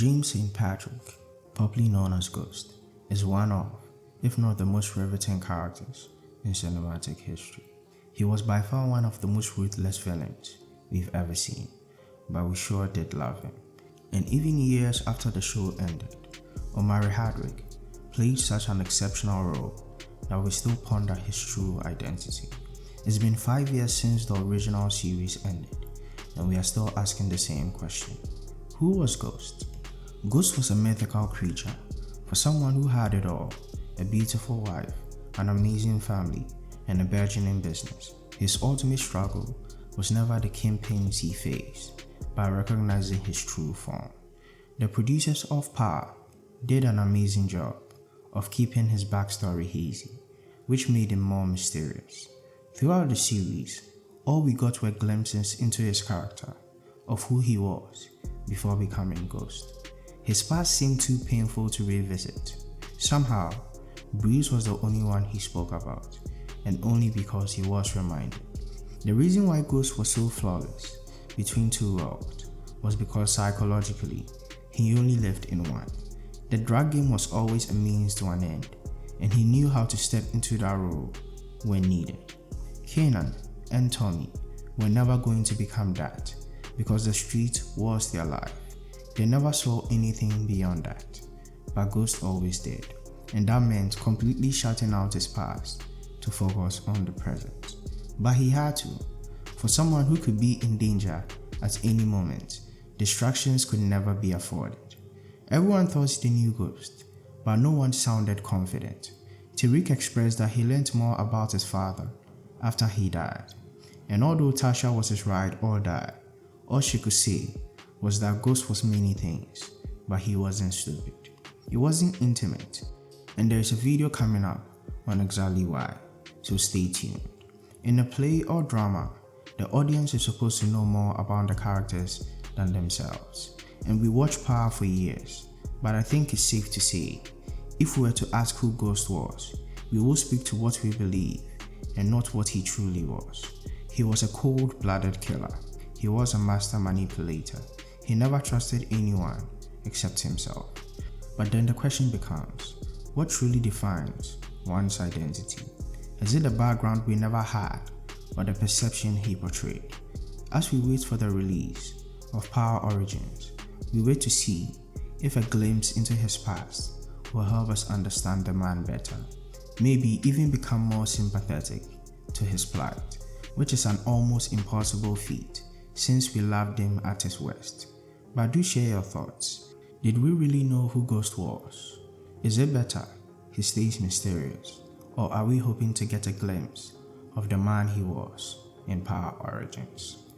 James St. Patrick, popularly known as Ghost, is one of, if not the most riveting characters in cinematic history. He was by far one of the most ruthless villains we've ever seen, but we sure did love him. And even years after the show ended, Omari Hardwick played such an exceptional role that we still ponder his true identity. It's been 5 years since the original series ended, and we are still asking the same question. Who was Ghost? Ghost was a mythical creature for someone who had it all: a beautiful wife, an amazing family, and a burgeoning business. His ultimate struggle was never the kingpins he faced, but recognizing his true form. The producers of Power did an amazing job of keeping his backstory hazy, which made him more mysterious. Throughout the series, all we got were glimpses into his character, of who he was before becoming Ghost. His past seemed too painful to revisit. Somehow, Bruce was the only one he spoke about, and only because he was reminded. The reason why Ghost was so flawless between two worlds was because psychologically, he only lived in one. The drug game was always a means to an end, and he knew how to step into that role when needed. Kanan and Tommy were never going to become that, because the street was their life. They never saw anything beyond that, but Ghost always did, and that meant completely shutting out his past to focus on the present. But he had to. For someone who could be in danger at any moment, distractions could never be afforded. Everyone thought they knew Ghost, but no one sounded confident. Tariq expressed that he learned more about his father after he died, and although Tasha was his ride or die, all she could say was that Ghost was many things, but he wasn't stupid. He wasn't intimate, and there's a video coming up on exactly why, so stay tuned. In a play or drama, the audience is supposed to know more about the characters than themselves, and we watched Power for years, but I think it's safe to say, if we were to ask who Ghost was, we will speak to what we believe and not what he truly was. He was a cold-blooded killer. He was a master manipulator. He never trusted anyone except himself. But then the question becomes, what truly defines one's identity? Is it the background we never had, or the perception he portrayed? As we wait for the release of Power Origins, we wait to see if a glimpse into his past will help us understand the man better, maybe even become more sympathetic to his plight, which is an almost impossible feat since we loved him at his worst. But do share your thoughts. Did we really know who Ghost was? Is it better he stays mysterious, or are we hoping to get a glimpse of the man he was in Power Origins?